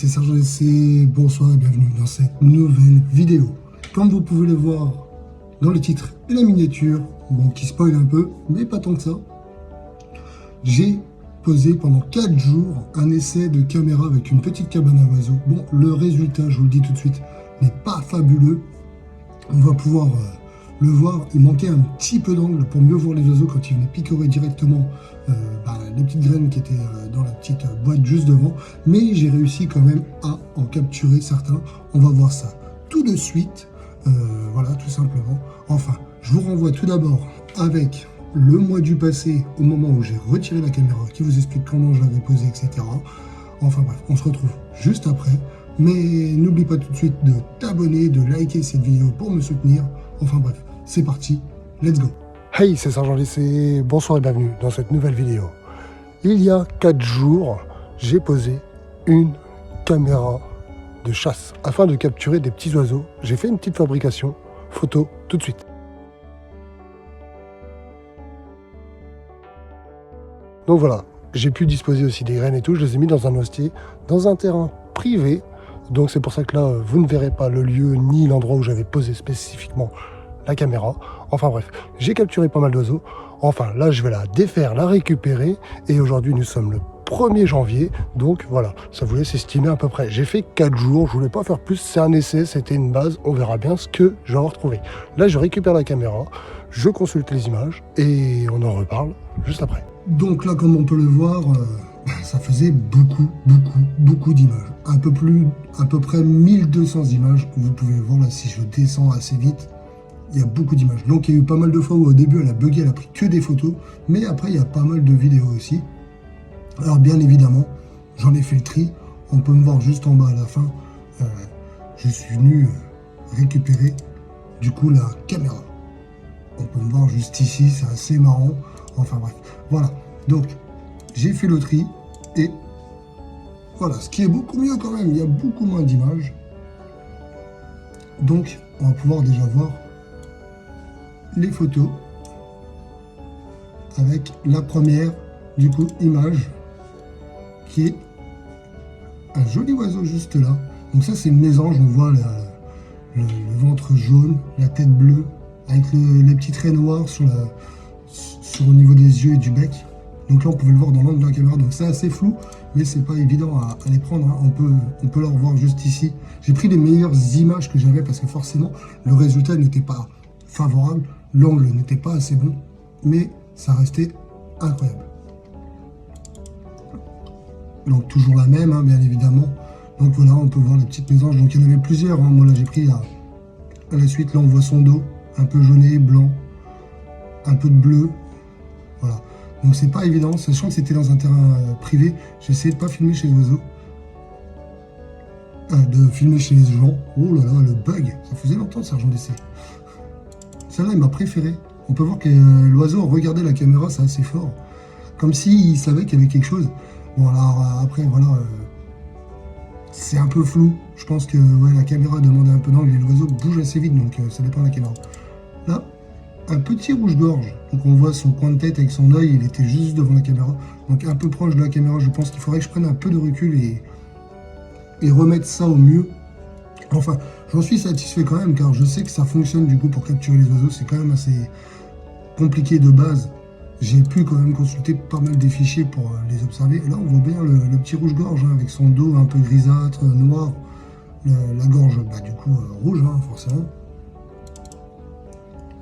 c'est Sergent DC, bonsoir et bienvenue dans cette nouvelle vidéo. Comme vous pouvez le voir dans le titre et la miniature, bon qui spoil un peu, mais pas tant que ça, j'ai posé pendant 4 jours un essai de caméra avec une petite cabane à oiseaux. Bon, le résultat, je vous le dis tout de suite, n'est pas fabuleux. On va pouvoir le voir, il manquait un petit peu d'angle pour mieux voir les oiseaux quand ils venaient picorer directement les petites graines qui étaient dans la petite boîte juste devant, mais j'ai réussi quand même à en capturer certains. On va voir ça tout de suite, voilà, tout simplement. Enfin, je vous renvoie tout d'abord avec le mois du passé, au moment où j'ai retiré la caméra, qui vous explique comment je l'avais posée, etc. Enfin bref, on se retrouve juste après. Mais n'oublie pas tout de suite de t'abonner, de liker cette vidéo pour me soutenir. Enfin bref, c'est parti, let's go. Hey, c'est Sergent DC, bonsoir et bienvenue dans cette nouvelle vidéo. Il y a 4 jours, j'ai posé une caméra de chasse afin de capturer des petits oiseaux. J'ai fait une petite fabrication, photo tout de suite. Donc voilà, j'ai pu disposer aussi des graines et tout, je les ai mis dans un hostier, dans un terrain privé. Donc c'est pour ça que là, vous ne verrez pas le lieu ni l'endroit où j'avais posé spécifiquement la caméra. Enfin bref, j'ai capturé pas mal d'oiseaux. Enfin là, je vais la défaire, la récupérer. Et aujourd'hui, nous sommes le 1er janvier. Donc voilà, ça vous laisse estimer à peu près. J'ai fait 4 jours, je voulais pas faire plus. C'est un essai, c'était une base. On verra bien ce que je vais en retrouver. Là, je récupère la caméra, je consulte les images et on en reparle juste après. Donc là, comme on peut le voir, ça faisait beaucoup d'images. À peu près 1200 images. Vous pouvez voir là, si je descends assez vite, il y a beaucoup d'images. Donc il y a eu pas mal de fois où au début elle a bugué, elle a pris que des photos, mais après il y a pas mal de vidéos aussi. Alors bien évidemment, j'en ai fait le tri. On peut me voir juste en bas à la fin. Je suis venu récupérer du coup la caméra. On peut me voir juste ici, c'est assez marrant. Enfin bref, voilà. Donc j'ai fait le tri et voilà, ce qui est beaucoup mieux quand même. Il y a beaucoup moins d'images. Donc on va pouvoir déjà voir les photos avec la première du coup image qui est un joli oiseau juste là. Donc ça c'est une mésange, on voit le ventre jaune, la tête bleue avec les petits traits noirs sur au niveau des yeux et du bec. Donc là on pouvait le voir dans l'angle de la caméra, donc c'est assez flou mais c'est pas évident à les prendre, hein. On peut le revoir juste ici. J'ai pris les meilleures images que j'avais parce que forcément le résultat n'était pas favorable, l'angle n'était pas assez bon, mais ça restait incroyable. Donc toujours la même, hein, bien évidemment. Donc voilà, on peut voir les petites mésanges. Donc il y en avait plusieurs, hein. Moi là j'ai pris à la suite, là on voit son dos, un peu jauné, blanc, un peu de bleu. Voilà. Donc c'est pas évident, sachant que c'était dans un terrain privé. J'ai essayé de pas filmer chez les oiseaux. De filmer chez les gens. Oh là là, le bug, ça faisait longtemps Sergent DC. Celle-là, il m'a préféré. On peut voir que l'oiseau regardait la caméra, c'est assez fort. Comme s'il savait qu'il y avait quelque chose. Bon, alors après, voilà. C'est un peu flou. Je pense que ouais, la caméra demandait un peu d'angle et l'oiseau bouge assez vite, donc ça dépend de la caméra. Là, un petit rouge-gorge. Donc on voit son coin de tête avec son œil, il était juste devant la caméra. Donc un peu proche de la caméra, je pense qu'il faudrait que je prenne un peu de recul et remettre ça au mieux. Enfin, j'en suis satisfait quand même, car je sais que ça fonctionne du coup pour capturer les oiseaux. C'est quand même assez compliqué de base. J'ai pu quand même consulter pas mal des fichiers pour les observer. Et là, on voit bien le petit rouge-gorge, hein, avec son dos un peu grisâtre, noir. La gorge, du coup, rouge, hein, forcément.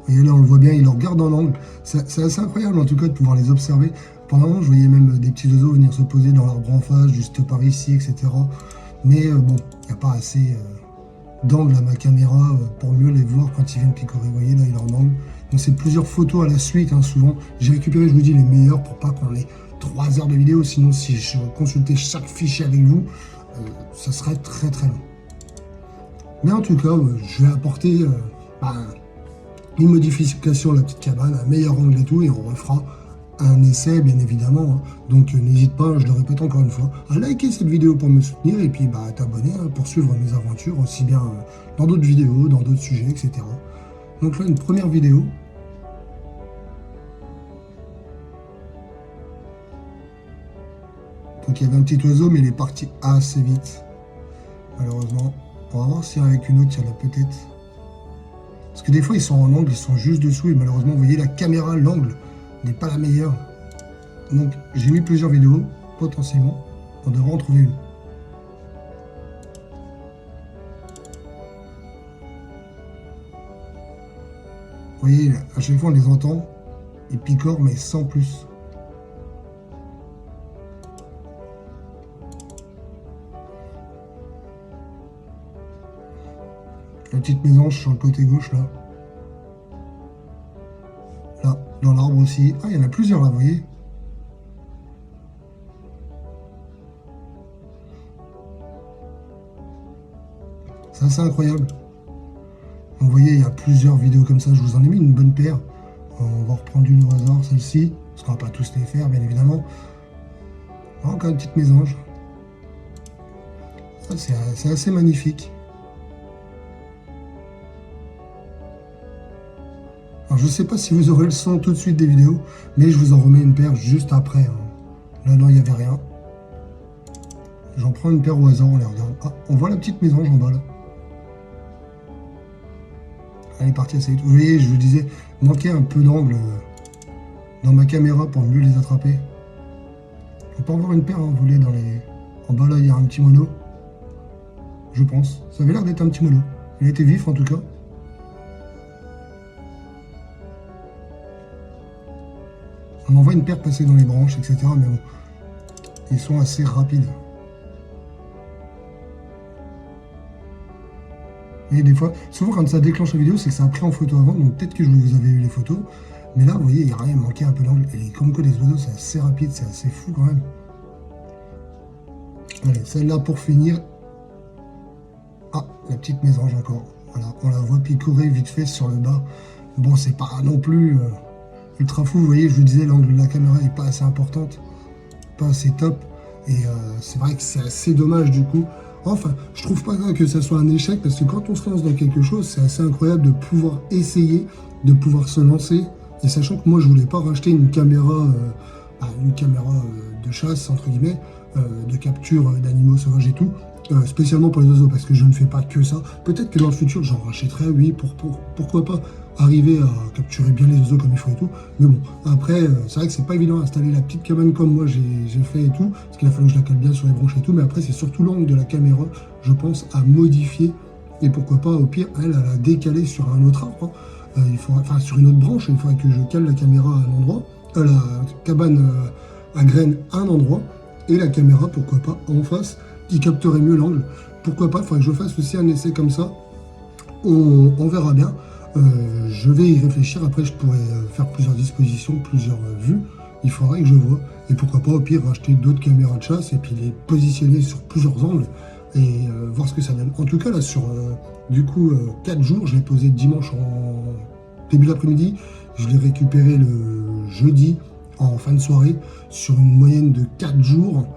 Vous voyez là, on le voit bien, il le regarde dans l'angle. C'est assez incroyable, en tout cas, de pouvoir les observer. Pendant un moment, je voyais même des petits oiseaux venir se poser dans l'arbre en face, juste par ici, etc. Mais bon, il n'y a pas assez d'angle à ma caméra pour mieux les voir quand ils viennent picorer. Vous voyez là, il est en angle. Donc c'est plusieurs photos à la suite, hein, souvent. J'ai récupéré, je vous dis, les meilleures pour pas qu'on ait 3 heures de vidéo. Sinon, si je consultais chaque fichier avec vous, ça serait très long. Mais en tout cas, je vais apporter une modification à la petite cabane, un meilleur angle et tout, et on refera un essai bien évidemment, hein. Donc n'hésite pas, je le répète encore une fois, à liker cette vidéo pour me soutenir et puis à t'abonner, hein, pour suivre mes aventures aussi bien dans d'autres vidéos, dans d'autres sujets, etc. Donc là une première vidéo. Donc il y avait un petit oiseau mais il est parti assez vite. malheureusement. On va voir si avec une autre, il y en a peut-être. Parce que des fois, ils sont en angle, ils sont juste dessous. Et malheureusement, vous voyez, la caméra, l'angle n'est pas la meilleure. Donc, j'ai mis plusieurs vidéos, potentiellement. On devrait en trouver une. Vous voyez, à chaque fois, on les entend. Ils picorent, mais sans plus. La petite mésange sur le côté gauche, là. Là, dans l'arbre aussi. Ah, il y en a plusieurs, là, vous voyez. C'est assez incroyable. Vous voyez, il y a plusieurs vidéos comme ça. Je vous en ai mis une bonne paire. On va reprendre une au hasard, celle-ci. Parce qu'on va pas tous les faire, bien évidemment. Encore une petite mésange. Ça, c'est assez magnifique. Alors, je ne sais pas si vous aurez le son tout de suite des vidéos, mais je vous en remets une paire juste après. Là, non, il n'y avait rien. J'en prends une paire au hasard, on les regarde. Ah, on voit la petite mésange en bas, là. Elle est partie assez vite. Vous voyez, je vous disais, manquait un peu d'angle dans ma caméra pour mieux les attraper. On peut en voir une paire, hein, vous voulez, dans les... En bas, là, il y a un petit mono. Je pense. Ça avait l'air d'être un petit mono. Il était vif, en tout cas. On en voit une paire passer dans les branches, etc. Mais bon, ils sont assez rapides. Et des fois, souvent quand ça déclenche la vidéo, c'est que ça a pris en photo avant, donc peut-être que je vous avais eu les photos. Mais là, vous voyez, il n'y a rien, il manquait un peu d'angle. Et comme que les oiseaux, c'est assez rapide, c'est assez fou quand même. Allez, celle-là pour finir. Ah, la petite mésange encore. Voilà, on la voit picorer vite fait sur le bas. Bon, c'est pas non plus ultra fou, vous voyez, je vous disais, l'angle de la caméra n'est pas assez importante, pas assez top. Et c'est vrai que c'est assez dommage du coup. Enfin, je trouve pas que ça soit un échec, parce que quand on se lance dans quelque chose, c'est assez incroyable de pouvoir essayer, de pouvoir se lancer. Et sachant que moi, je voulais pas racheter une caméra de chasse, entre guillemets, de capture d'animaux sauvages et tout, spécialement pour les oiseaux, parce que je ne fais pas que ça. Peut-être que dans le futur, j'en rachèterai, oui, pourquoi pas arriver à capturer bien les oiseaux comme il faut et tout. Mais bon, après, c'est vrai que c'est pas évident d'installer la petite cabane comme moi j'ai fait et tout, parce qu'il a fallu que je la cale bien sur les branches et tout, mais après, c'est surtout l'angle de la caméra, je pense, à modifier. Et pourquoi pas, au pire, elle, à la décaler sur un autre arbre, hein. Enfin, sur une autre branche, il faudrait que je cale la caméra à un endroit, la cabane à graines à un endroit, et la caméra, pourquoi pas, en face, qui capterait mieux l'angle. Pourquoi pas, il faudrait que je fasse aussi un essai comme ça. On verra bien. Je vais y réfléchir. Après, je pourrais faire plusieurs dispositions, plusieurs vues. Il faudrait que je vois. Et pourquoi pas, au pire, acheter d'autres caméras de chasse et puis les positionner sur plusieurs angles et voir ce que ça donne. En tout cas, là, sur du coup 4 jours, je l'ai posé dimanche en début d'après-midi. Je l'ai récupéré le jeudi en fin de soirée sur une moyenne de 4 jours.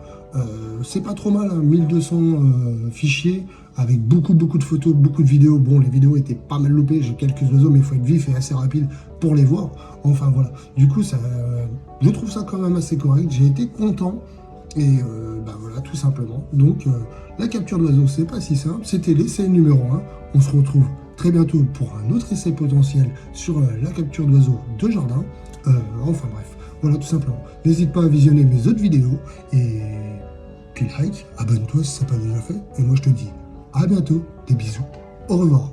C'est pas trop mal, hein, 1200 fichiers avec beaucoup de photos, beaucoup de vidéos. Bon, les vidéos étaient pas mal loupées, j'ai quelques oiseaux, mais il faut être vif et assez rapide pour les voir. Enfin voilà, du coup, ça, je trouve ça quand même assez correct. J'ai été content et bah voilà, tout simplement. Donc, la capture d'oiseaux, c'est pas si simple. C'était l'essai numéro 1. On se retrouve très bientôt pour un autre essai potentiel sur la capture d'oiseaux de jardin. Enfin bref, voilà tout simplement. N'hésite pas à visionner mes autres vidéos et puis like, abonne-toi si ça n'a pas déjà fait. Et moi je te dis à bientôt, des bisous, au revoir.